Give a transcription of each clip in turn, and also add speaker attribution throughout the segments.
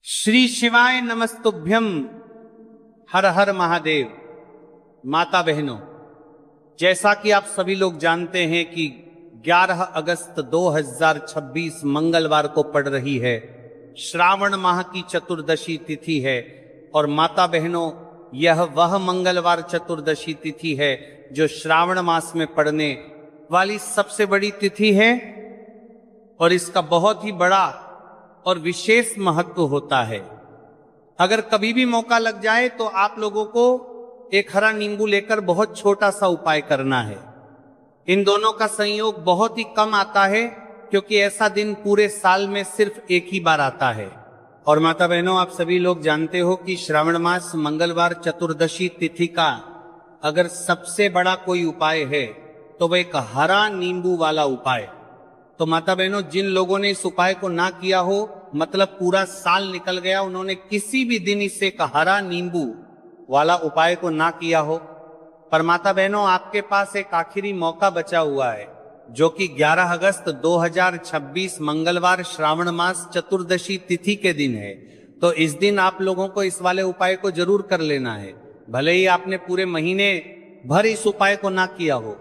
Speaker 1: श्री शिवाय नमस्तुभ्यम। हर हर महादेव। माता बहनों, जैसा कि आप सभी लोग जानते हैं कि 11 अगस्त 2026 मंगलवार को पड़ रही है, श्रावण माह की चतुर्दशी तिथि है। और माता बहनों, यह वह मंगलवार चतुर्दशी तिथि है जो श्रावण मास में पड़ने वाली सबसे बड़ी तिथि है और इसका बहुत ही बड़ा और विशेष महत्व होता है। अगर कभी भी मौका लग जाए तो आप लोगों को एक हरा नींबू लेकर बहुत छोटा सा उपाय करना है। इन दोनों का संयोग बहुत ही कम आता है क्योंकि ऐसा दिन पूरे साल में सिर्फ एक ही बार आता है। और माता बहनों, आप सभी लोग जानते हो कि श्रावण मास मंगलवार चतुर्दशी तिथि का अगर सबसे बड़ा कोई उपाय है तो वह एक हरा नींबू वाला उपाय। तो माता बहनों, जिन लोगों ने इस उपाय को ना किया हो, मतलब पूरा साल निकल गया, उन्होंने किसी भी दिन इसे एक हरा नींबू वाला उपाय को ना किया हो, पर माता बहनों आपके पास एक आखिरी मौका बचा हुआ है जो कि 11 अगस्त 2026 मंगलवार श्रावण मास चतुर्दशी तिथि के दिन है। तो इस दिन आप लोगों को इस वाले उपाय को जरूर कर लेना है। भले ही आपने पूरे महीने भर इस उपाय को ना किया हो,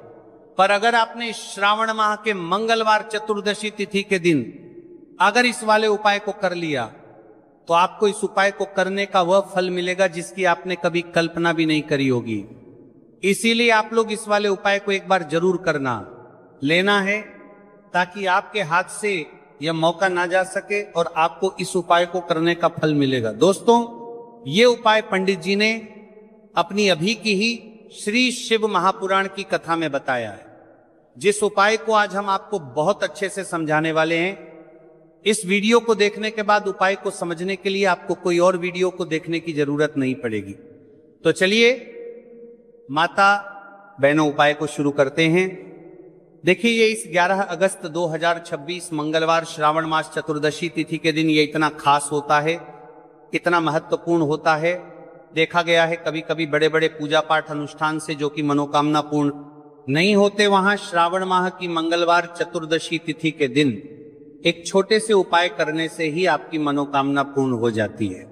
Speaker 1: पर अगर आपने श्रावण माह के मंगलवार चतुर्दशी तिथि के दिन अगर इस वाले उपाय को कर लिया तो आपको इस उपाय को करने का वह फल मिलेगा जिसकी आपने कभी कल्पना भी नहीं करी होगी। इसीलिए आप लोग इस वाले उपाय को एक बार जरूर करना लेना है ताकि आपके हाथ से यह मौका ना जा सके और आपको इस उपाय को करने का फल मिलेगा। दोस्तों, ये उपाय पंडित जी ने अपनी अभी की ही श्री शिव महापुराण की कथा में बताया है, जिस उपाय को आज हम आपको बहुत अच्छे से समझाने वाले हैं। इस वीडियो को देखने के बाद उपाय को समझने के लिए आपको कोई और वीडियो को देखने की जरूरत नहीं पड़ेगी। तो चलिए माता बहनों, उपाय को शुरू करते हैं। देखिए, ये इस 11 अगस्त 2026 मंगलवार श्रावण मास चतुर्दशी तिथि के दिन ये इतना खास होता है, इतना महत्वपूर्ण होता है। देखा गया है कभी कभी बड़े बड़े पूजा पाठ अनुष्ठान से जो कि मनोकामना पूर्ण नहीं होते, वहां श्रावण माह की मंगलवार चतुर्दशी तिथि के दिन एक छोटे से उपाय करने से ही आपकी मनोकामना पूर्ण हो जाती है।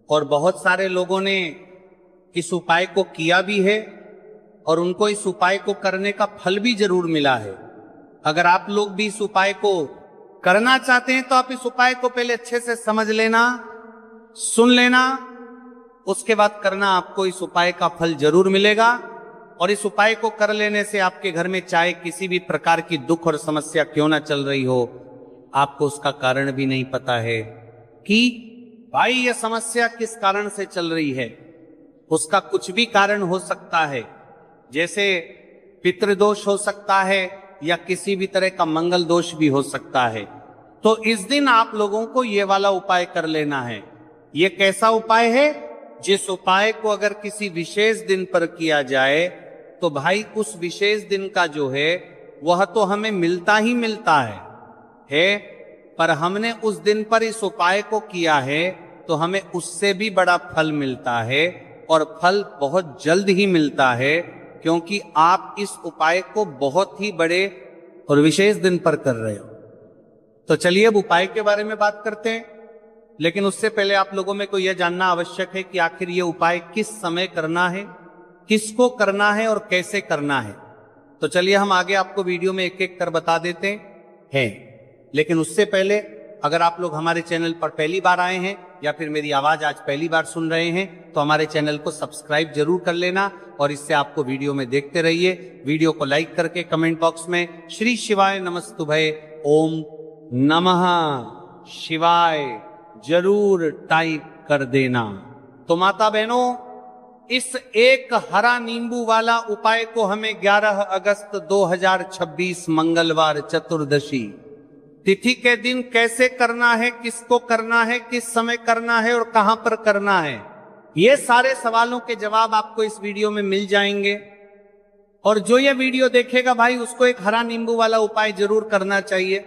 Speaker 1: और बहुत सारे लोगों ने इस उपाय को किया भी है और उनको इस उपाय को करने का फल भी जरूर मिला है। अगर आप लोग भी इस उपाय को करना चाहते हैं तो आप इस उपाय को पहले अच्छे से समझ लेना, सुन लेना, उसके बाद करना। आपको इस उपाय का फल जरूर मिलेगा। और इस उपाय को कर लेने से आपके घर में चाहे किसी भी प्रकार की दुख और समस्या क्यों ना चल रही हो, आपको उसका कारण भी नहीं पता है कि भाई यह समस्या किस कारण से चल रही है। उसका कुछ भी कारण हो सकता है, जैसे पितृदोष हो सकता है या किसी भी तरह का मंगल दोष भी हो सकता है। तो इस दिन आप लोगों को यह वाला उपाय कर लेना है। यह कैसा उपाय है? जिस उपाय को अगर किसी विशेष दिन पर किया जाए तो भाई उस विशेष दिन का जो है वह तो हमें मिलता ही मिलता है, पर हमने उस दिन पर इस उपाय को किया है तो हमें उससे भी बड़ा फल मिलता है और फल बहुत जल्द ही मिलता है, क्योंकि आप इस उपाय को बहुत ही बड़े और विशेष दिन पर कर रहे हो। तो चलिए अब उपाय के बारे में बात करते हैं, लेकिन उससे पहले आप लोगों में को यह जानना आवश्यक है कि आखिर ये उपाय किस समय करना है, किसको करना है और कैसे करना है। तो चलिए हम आगे आपको वीडियो में एक एक कर बता देते हैं। लेकिन उससे पहले अगर आप लोग हमारे चैनल पर पहली बार आए हैं या फिर मेरी आवाज आज पहली बार सुन रहे हैं तो हमारे चैनल को सब्सक्राइब जरूर कर लेना और इससे आपको वीडियो में देखते रहिए। वीडियो को लाइक करके कमेंट बॉक्स में श्री शिवाय नमस्तुभ्ये ओम नमः शिवाय जरूर टाइप कर देना। तो माता बहनों, इस एक हरा नींबू वाला उपाय को हमें 11 अगस्त 2026 मंगलवार चतुर्दशी तिथि के दिन कैसे करना है, किसको करना है, किस समय करना है और कहां पर करना है, ये सारे सवालों के जवाब आपको इस वीडियो में मिल जाएंगे। और जो ये वीडियो देखेगा भाई उसको एक हरा नींबू वाला उपाय जरूर करना चाहिए,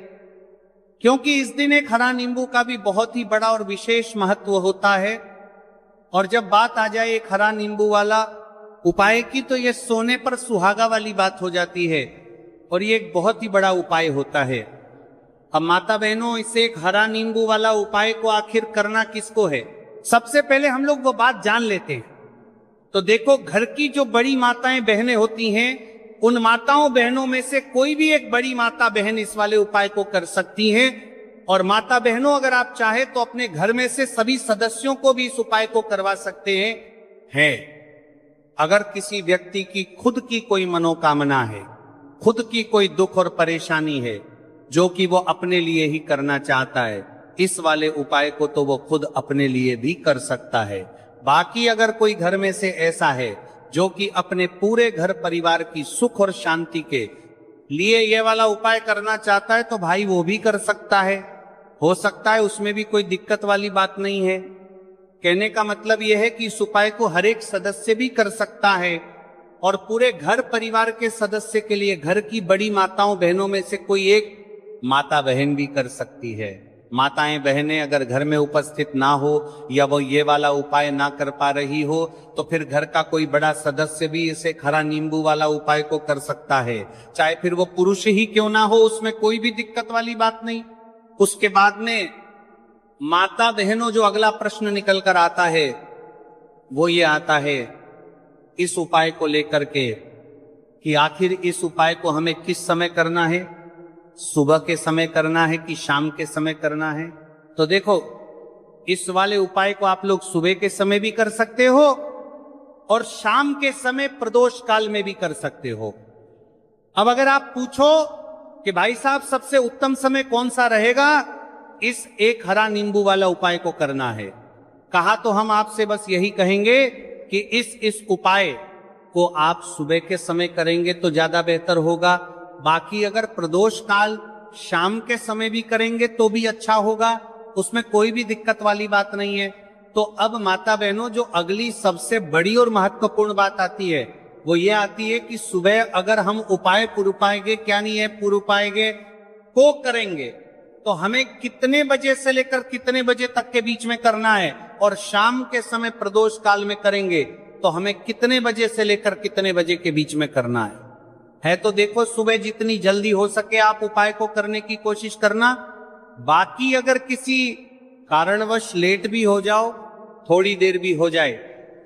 Speaker 1: क्योंकि इस दिन एक हरा नींबू का भी बहुत ही बड़ा और विशेष महत्व होता है। और जब बात आ जाए एक हरा नींबू वाला उपाय की तो यह सोने पर सुहागा वाली बात हो जाती है और ये एक बहुत ही बड़ा उपाय होता है। अब माता बहनों, इसे एक हरा नींबू वाला उपाय को आखिर करना किसको है? सबसे पहले हम लोग वो बात जान लेते हैं। तो देखो, घर की जो बड़ी माताएं बहनें होती हैं, उन माताओं बहनों में से कोई भी एक बड़ी माता बहन इस वाले उपाय को कर सकती हैं। और माता बहनों, अगर आप चाहे तो अपने घर में से सभी सदस्यों को भी इस उपाय को करवा सकते हैं। अगर किसी व्यक्ति की खुद की कोई मनोकामना है, खुद की कोई दुख और परेशानी है जो कि वो अपने लिए ही करना चाहता है, इस वाले उपाय को तो वो खुद अपने लिए भी कर सकता है। बाकी अगर कोई घर में से ऐसा है जो कि अपने पूरे घर परिवार की सुख और शांति के लिए ये वाला उपाय करना चाहता है, तो भाई वो भी कर सकता है। हो सकता है, उसमें भी कोई दिक्कत वाली बात नहीं है। कहने का मतलब यह है कि इस उपाय को हर एक सदस्य भी कर सकता है और पूरे घर परिवार के सदस्य के लिए घर की बड़ी माताओं बहनों में से कोई एक माता बहन भी कर सकती है। माताएं बहनें अगर घर में उपस्थित ना हो या वो ये वाला उपाय ना कर पा रही हो, तो फिर घर का कोई बड़ा सदस्य भी इसे हरा नींबू वाला उपाय को कर सकता है, चाहे फिर वो पुरुष ही क्यों ना हो, उसमें कोई भी दिक्कत वाली बात नहीं। उसके बाद में माता बहनों, जो अगला प्रश्न निकल कर आता है वो ये आता है इस उपाय को लेकर के कि आखिर इस उपाय को हमें किस समय करना है, सुबह के समय करना है कि शाम के समय करना है? तो देखो, इस वाले उपाय को आप लोग सुबह के समय भी कर सकते हो और शाम के समय प्रदोष काल में भी कर सकते हो। अब अगर आप पूछो कि भाई साहब सबसे उत्तम समय कौन सा रहेगा इस एक हरा नींबू वाला उपाय को करना है, कहा तो हम आपसे बस यही कहेंगे कि इस उपाय को आप सुबह के समय करेंगे तो ज्यादा बेहतर होगा। बाकी अगर प्रदोष काल शाम के समय भी करेंगे तो भी अच्छा होगा, उसमें कोई भी दिक्कत वाली बात नहीं है। तो अब माता बहनों, जो अगली सबसे बड़ी और महत्वपूर्ण बात आती है वो ये आती है कि सुबह अगर हम उपाय पूर्व पाएंगे, क्या नहीं है, पूर्व पाएंगे को करेंगे तो हमें कितने बजे से लेकर कितने बजे तक के बीच में करना है, और शाम के समय प्रदोष काल में करेंगे तो हमें कितने बजे से लेकर कितने बजे के बीच में करना है। तो देखो, सुबह जितनी जल्दी हो सके आप उपाय को करने की कोशिश करना। बाकी अगर किसी कारणवश लेट भी हो जाओ, थोड़ी देर भी हो जाए,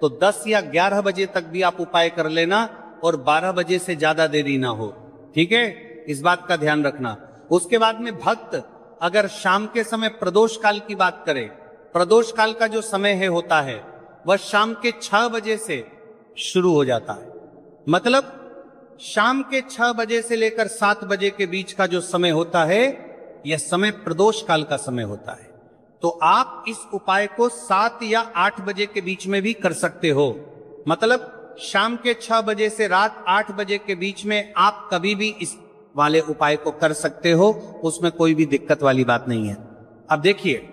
Speaker 1: तो 10 या 11 बजे तक भी आप उपाय कर लेना और 12 बजे से ज्यादा देरी ना हो। ठीक है, इस बात का ध्यान रखना। उसके बाद में भक्त अगर शाम के समय प्रदोष काल की बात करें, प्रदोष काल का जो समय है होता है वह शाम के 6 बजे से शुरू हो जाता है। मतलब शाम के 6 बजे से लेकर 7 बजे के बीच का जो समय होता है यह समय प्रदोष काल का समय होता है। तो आप इस उपाय को 7 या 8 बजे के बीच में भी कर सकते हो। मतलब शाम के 6 बजे से रात 8 बजे के बीच में आप कभी भी इस वाले उपाय को कर सकते हो, उसमें कोई भी दिक्कत वाली बात नहीं है। अब देखिए,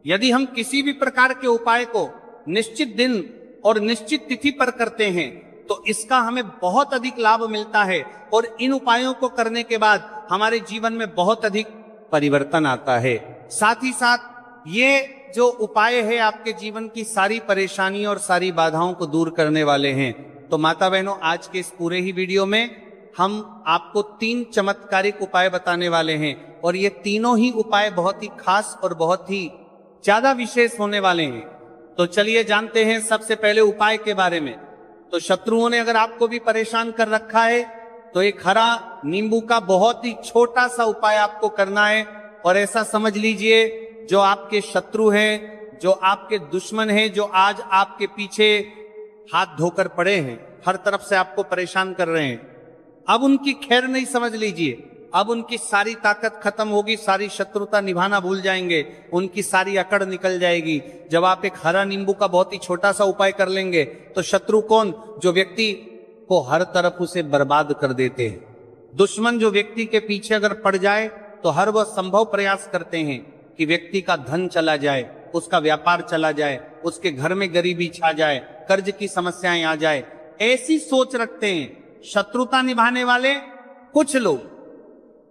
Speaker 1: यदि हम किसी भी प्रकार के उपाय को निश्चित दिन और निश्चित तिथि पर करते हैं तो इसका हमें बहुत अधिक लाभ मिलता है और इन उपायों को करने के बाद हमारे जीवन में बहुत अधिक परिवर्तन आता है। साथ ही साथ ये जो उपाय है आपके जीवन की सारी परेशानी और सारी बाधाओं को दूर करने वाले हैं। तो माता बहनों, आज के इस पूरे ही वीडियो में हम आपको 3 चमत्कारिक उपाय बताने वाले हैं और ये तीनों ही उपाय बहुत ही खास और बहुत ही ज्यादा विशेष होने वाले हैं। तो चलिए जानते हैं सबसे पहले उपाय के बारे में। तो शत्रुओं ने अगर आपको भी परेशान कर रखा है तो एक हरा नींबू का बहुत ही छोटा सा उपाय आपको करना है। और ऐसा समझ लीजिए, जो आपके शत्रु हैं, जो आपके दुश्मन हैं, जो आज आपके पीछे हाथ धोकर पड़े हैं, हर तरफ से आपको परेशान कर रहे हैं, अब उनकी खैर नहीं समझ लीजिए। अब उनकी सारी ताकत खत्म होगी, सारी शत्रुता निभाना भूल जाएंगे, उनकी सारी अकड़ निकल जाएगी। जब आप एक हरा नींबू का बहुत ही छोटा सा उपाय कर लेंगे तो शत्रु कौन? जो व्यक्ति को हर तरफ उसे बर्बाद कर देते हैं। दुश्मन जो व्यक्ति के पीछे अगर पड़ जाए तो हर वह संभव प्रयास करते हैं कि व्यक्ति का धन चला जाए, उसका व्यापार चला जाए, उसके घर में गरीबी छा जाए, कर्ज की समस्याएं आ जाए, ऐसी सोच रखते हैं शत्रुता निभाने वाले कुछ लोग।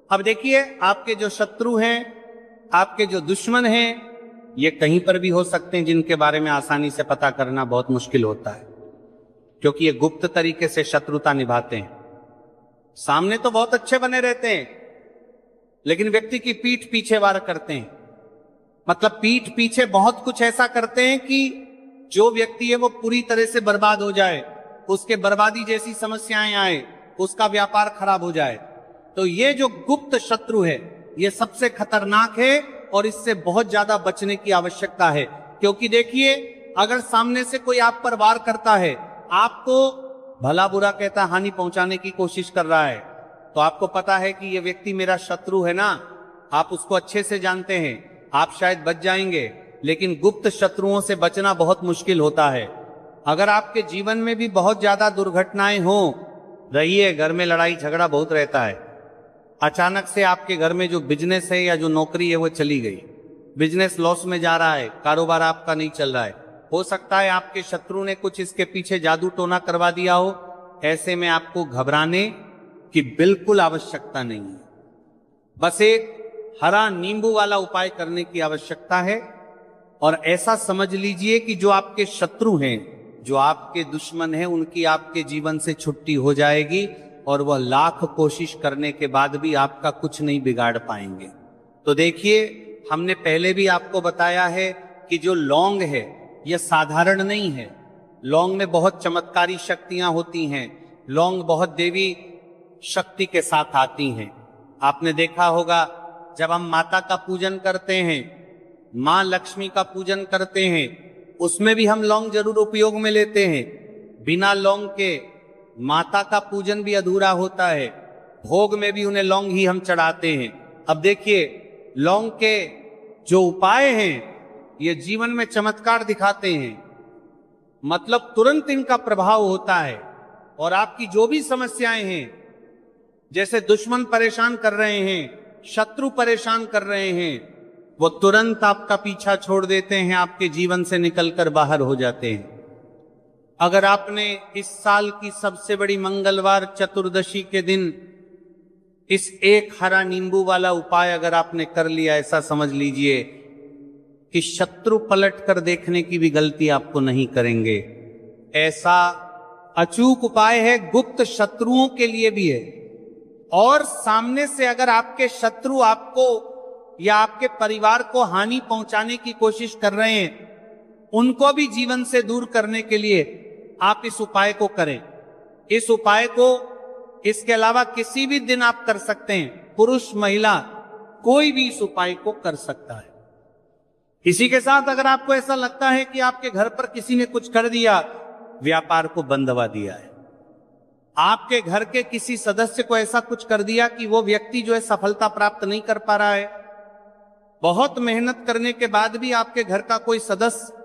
Speaker 1: अब देखिए, आपके जो शत्रु हैं, आपके जो दुश्मन हैं, ये कहीं पर भी हो सकते हैं, जिनके बारे में आसानी से पता करना बहुत मुश्किल होता है, क्योंकि ये गुप्त तरीके से शत्रुता निभाते हैं। सामने तो बहुत अच्छे बने रहते हैं, लेकिन व्यक्ति की पीठ पीछे वार करते हैं। मतलब पीठ पीछे बहुत कुछ ऐसा करते हैं कि जो व्यक्ति है वो पूरी तरह से बर्बाद हो जाए, उसके बर्बादी जैसी समस्याएं आए, उसका व्यापार खराब हो जाए। तो ये जो गुप्त शत्रु है ये सबसे खतरनाक है और इससे बहुत ज्यादा बचने की आवश्यकता है। क्योंकि देखिए, अगर सामने से कोई आप पर वार करता है, आपको भला बुरा कहता हानि पहुंचाने की कोशिश कर रहा है, तो आपको पता है कि ये व्यक्ति मेरा शत्रु है ना, आप उसको अच्छे से जानते हैं, आप शायद बच जाएंगे। लेकिन गुप्त शत्रुओं से बचना बहुत मुश्किल होता है। अगर आपके जीवन में भी बहुत ज्यादा दुर्घटनाएं हो रही है, घर में लड़ाई झगड़ा बहुत रहता है, अचानक से आपके घर में जो बिजनेस है या जो नौकरी है वो चली गई, बिजनेस लॉस में जा रहा है, कारोबार आपका नहीं चल रहा है, हो सकता है आपके शत्रु ने कुछ इसके पीछे जादू टोना करवा दिया हो। ऐसे में आपको घबराने की बिल्कुल आवश्यकता नहीं है। बस एक हरा नींबू वाला उपाय करने की आवश्यकता है। और ऐसा समझ लीजिए कि जो आपके शत्रु हैं, जो आपके दुश्मन हैं, उनकी आपके जीवन से छुट्टी हो जाएगी और वह लाख कोशिश करने के बाद भी आपका कुछ नहीं बिगाड़ पाएंगे। तो देखिए, हमने पहले भी आपको बताया है कि जो लौंग है यह साधारण नहीं है। लौंग में बहुत चमत्कारी शक्तियां होती हैं। लौंग बहुत देवी शक्ति के साथ आती हैं। आपने देखा होगा, जब हम माता का पूजन करते हैं, मां लक्ष्मी का पूजन करते हैं, उसमें भी हम लौंग जरूर उपयोग में लेते हैं। बिना लौंग के माता का पूजन भी अधूरा होता है। भोग में भी उन्हें लौंग ही हम चढ़ाते हैं। अब देखिए, लौंग के जो उपाय हैं ये जीवन में चमत्कार दिखाते हैं। मतलब तुरंत इनका प्रभाव होता है और आपकी जो भी समस्याएं हैं, जैसे दुश्मन परेशान कर रहे हैं, शत्रु परेशान कर रहे हैं, वो तुरंत आपका पीछा छोड़ देते हैं, आपके जीवन से निकलकर बाहर हो जाते हैं। अगर आपने इस साल की सबसे बड़ी मंगलवार चतुर्दशी के दिन इस एक हरा नींबू वाला उपाय अगर आपने कर लिया, ऐसा समझ लीजिए कि शत्रु पलट कर देखने की भी गलती आपको नहीं करेंगे। ऐसा अचूक उपाय है, गुप्त शत्रुओं के लिए भी है। और सामने से अगर आपके शत्रु आपको या आपके परिवार को हानि पहुंचाने की कोशिश कर रहे हैं, उनको भी जीवन से दूर करने के लिए आप इस उपाय को करें। इस उपाय को इसके अलावा किसी भी दिन आप कर सकते हैं। पुरुष महिला कोई भी इस उपाय को कर सकता है। इसी के साथ अगर आपको ऐसा लगता है कि आपके घर पर किसी ने कुछ कर दिया, व्यापार को बंद दबा दिया है, आपके घर के किसी सदस्य को ऐसा कुछ कर दिया कि वो व्यक्ति जो है सफलता प्राप्त नहीं कर पा रहा है, बहुत मेहनत करने के बाद भी आपके घर का कोई सदस्य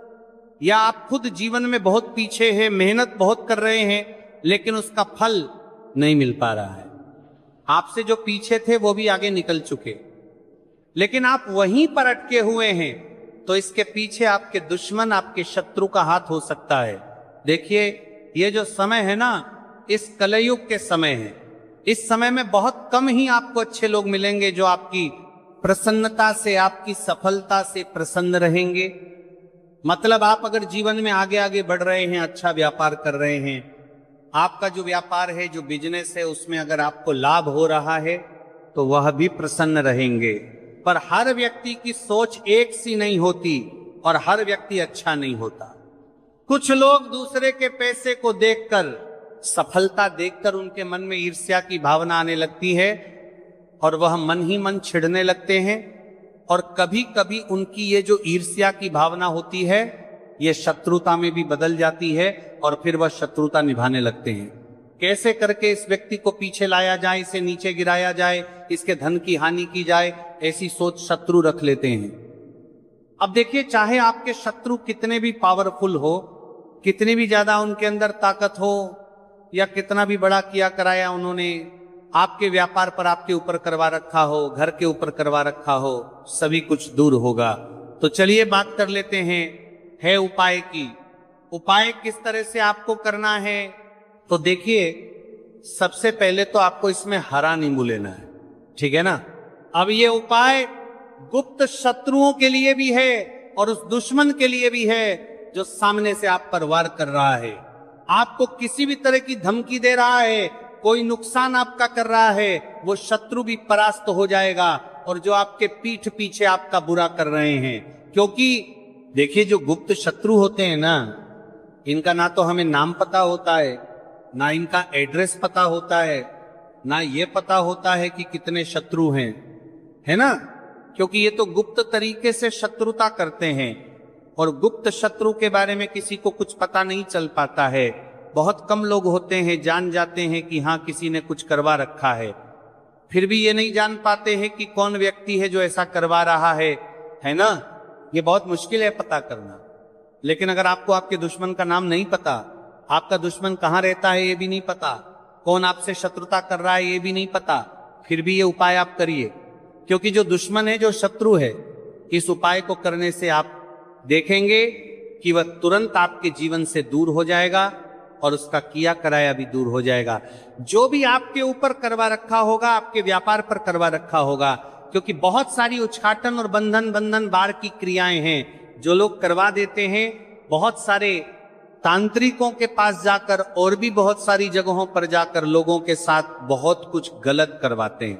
Speaker 1: या आप खुद जीवन में बहुत पीछे हैं, मेहनत बहुत कर रहे हैं, लेकिन उसका फल नहीं मिल पा रहा है। आपसे जो पीछे थे वो भी आगे निकल चुके, लेकिन आप वहीं पर अटके हुए हैं, तो इसके पीछे आपके दुश्मन, आपके शत्रु का हाथ हो सकता है। देखिए, ये जो समय है ना, इस कलयुग के समय है। इस समय में बहुत कम ही आपको अच्छे लोग मिलेंगे जो आपकी प्रसन्नता से, आपकी सफलता से प्रसन्न रहेंगे। मतलब आप अगर जीवन में आगे आगे बढ़ रहे हैं, अच्छा व्यापार कर रहे हैं, आपका जो व्यापार है, जो बिजनेस है, उसमें अगर आपको लाभ हो रहा है तो वह भी प्रसन्न रहेंगे। पर हर व्यक्ति की सोच एक सी नहीं होती और हर व्यक्ति अच्छा नहीं होता। कुछ लोग दूसरे के पैसे को देखकर, सफलता देखकर उनके मन में ईर्ष्या की भावना आने लगती है और वह मन ही मन छिड़ने लगते हैं। और कभी कभी उनकी ये जो ईर्ष्या की भावना होती है, ये शत्रुता में भी बदल जाती है और फिर वह शत्रुता निभाने लगते हैं। कैसे करके इस व्यक्ति को पीछे लाया जाए, इसे नीचे गिराया जाए, इसके धन की हानि की जाए, ऐसी सोच शत्रु रख लेते हैं। अब देखिए, चाहे आपके शत्रु कितने भी पावरफुल हो, कितनी भी ज्यादा उनके अंदर ताकत हो, या कितना भी बड़ा किया कराया उन्होंने आपके व्यापार पर आपके ऊपर करवा रखा हो, घर के ऊपर करवा रखा हो, सभी कुछ दूर होगा। तो चलिए बात कर लेते हैं है उपाय की। उपाय किस तरह से आपको करना है? तो देखिए, सबसे पहले तो आपको इसमें हरा नींबू लेना है, ठीक है ना। अब ये उपाय गुप्त शत्रुओं के लिए भी है और उस दुश्मन के लिए भी है जो सामने से आप पर वार कर रहा है, आपको किसी भी तरह की धमकी दे रहा है, कोई नुकसान आपका कर रहा है वो शत्रु भी परास्त हो जाएगा, और जो आपके पीठ पीछे आपका बुरा कर रहे हैं, क्योंकि देखिए जो गुप्त शत्रु होते हैं ना, इनका ना तो हमें नाम पता होता है, ना इनका एड्रेस पता होता है, ना ये पता होता है कि कितने शत्रु हैं, है ना, क्योंकि ये तो गुप्त तरीके से शत्रुता करते हैं, और गुप्त शत्रु के बारे में किसी को कुछ पता नहीं चल पाता है। बहुत कम लोग होते हैं जान जाते हैं कि हाँ किसी ने कुछ करवा रखा है, फिर भी ये नहीं जान पाते हैं कि कौन व्यक्ति है जो ऐसा करवा रहा है ना, ये बहुत मुश्किल है पता करना। लेकिन अगर आपको आपके दुश्मन का नाम नहीं पता, आपका दुश्मन कहाँ रहता है ये भी नहीं पता, कौन आपसे शत्रुता कर रहा है ये भी नहीं पता, फिर भी ये उपाय आप करिए, क्योंकि जो दुश्मन है, जो शत्रु है, इस उपाय को करने से आप देखेंगे कि वह तुरंत आपके जीवन से दूर हो जाएगा और उसका किया कराया भी दूर हो जाएगा। जो भी आपके ऊपर करवा रखा होगा, आपके व्यापार पर करवा रखा होगा, क्योंकि बहुत सारी उच्चाटन और बंधन बार की क्रियाएं हैं जो लोग करवा देते हैं। बहुत सारे तांत्रिकों के पास जाकर और भी बहुत सारी जगहों पर जाकर लोगों के साथ बहुत कुछ गलत करवाते हैं,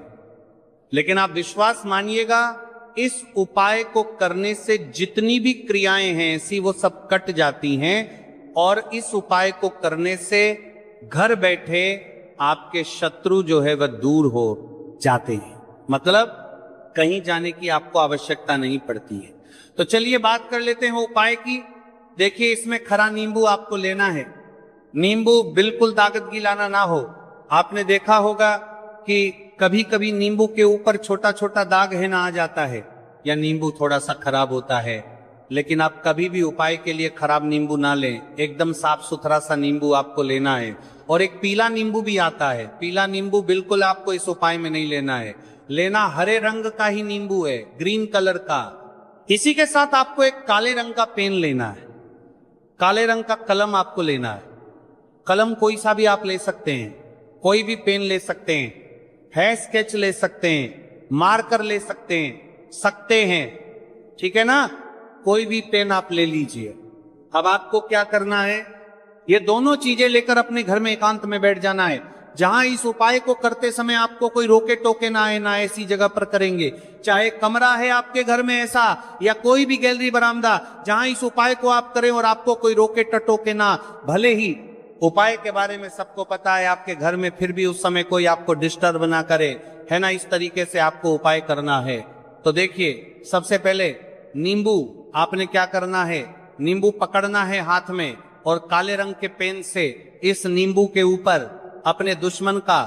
Speaker 1: लेकिन आप विश्वास मानिएगा इस उपाय को करने से जितनी भी क्रियाएं हैं ऐसी वो सब कट जाती हैं, और इस उपाय को करने से घर बैठे आपके शत्रु जो है वह दूर हो जाते हैं, मतलब कहीं जाने की आपको आवश्यकता नहीं पड़ती है। तो चलिए बात कर लेते हैं उपाय की। देखिए इसमें खरा नींबू आपको लेना है, नींबू बिल्कुल ताकत गिलाना ना हो। आपने देखा होगा कि कभी कभी नींबू के ऊपर छोटा छोटा दाग है ना आ जाता है, या नींबू थोड़ा सा खराब होता है, लेकिन आप कभी भी उपाय के लिए खराब नींबू ना लें, एकदम साफ सुथरा सा नींबू आपको लेना है। और एक पीला नींबू भी आता है, पीला नींबू बिल्कुल आपको इस उपाय में नहीं लेना है, लेना हरे रंग का ही नींबू है, ग्रीन कलर का। इसी के साथ आपको एक काले रंग का पेन लेना है, काले रंग का कलम आपको लेना है। कलम कोई सा भी आप ले सकते हैं, कोई भी पेन ले सकते हैं, है स्केच ले सकते हैं, मार्कर ले सकते हैं, ठीक है ना, कोई भी पेन आप ले लीजिए। अब आपको क्या करना है, ये दोनों चीजें लेकर अपने घर में एकांत में बैठ जाना है, जहां इस उपाय को करते समय आपको कोई रोके टोके ना आए, ना ऐसी जगह पर करेंगे। चाहे कमरा है आपके घर में ऐसा, या कोई भी गैलरी बरामदा, जहां इस उपाय को आप करें और आपको कोई रोके टटोके ना। भले ही उपाय के बारे में सबको पता है आपके घर में, फिर भी उस समय कोई आपको डिस्टर्ब ना करे, है ना, इस तरीके से आपको उपाय करना है। तो देखिए सबसे पहले नींबू आपने क्या करना है, नींबू पकड़ना है हाथ में, और काले रंग के पेन से इस नींबू के ऊपर अपने दुश्मन का,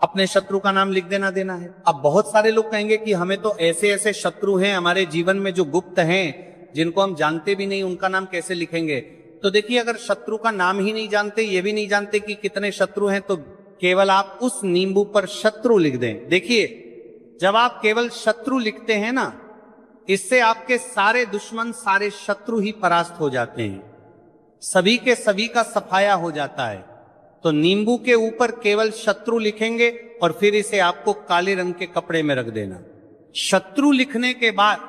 Speaker 1: अपने शत्रु का नाम लिख देना है। अब बहुत सारे लोग कहेंगे कि हमें तो ऐसे ऐसे शत्रु हैं हमारे जीवन में जो गुप्त हैं, जिनको हम जानते भी नहीं, उनका नाम कैसे लिखेंगे। तो देखिए अगर शत्रु का नाम ही नहीं जानते, ये भी नहीं जानते कि कितने शत्रु हैं, तो केवल आप उस नींबू पर शत्रु लिख दें। देखिए जब आप केवल शत्रु लिखते हैं ना, इससे आपके सारे दुश्मन, सारे शत्रु ही परास्त हो जाते हैं, सभी के सभी का सफाया हो जाता है। तो नींबू के ऊपर केवल शत्रु लिखेंगे और फिर इसे आपको काले रंग के कपड़े में रख देना। शत्रु लिखने के बाद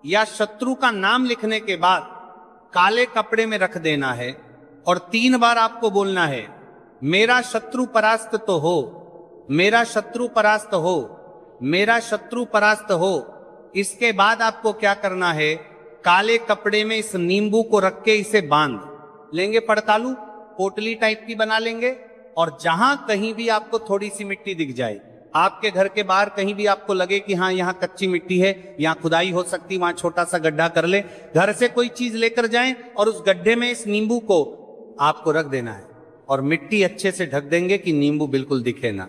Speaker 1: या शत्रु का नाम लिखने के बाद काले कपड़े में रख देना है, और 3 बार आपको बोलना है, मेरा शत्रु परास्त तो हो, मेरा शत्रु परास्त हो, मेरा शत्रु परास्त हो। इसके बाद आपको क्या करना है, काले कपड़े में इस नींबू को रख के इसे बांध लेंगे, पड़तालू पोटली टाइप की बना लेंगे, और जहां कहीं भी आपको थोड़ी सी मिट्टी दिख जाए, आपके घर के बाहर कहीं भी आपको लगे कि हाँ यहाँ कच्ची मिट्टी है, यहाँ खुदाई हो सकती, वहां छोटा सा गड्ढा कर ले, घर से कोई चीज लेकर जाएं और उस गड्ढे में इस नींबू को आपको रख देना है, और मिट्टी अच्छे से ढक देंगे कि नींबू बिल्कुल दिखे ना।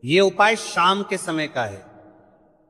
Speaker 1: ये उपाय शाम के समय का है।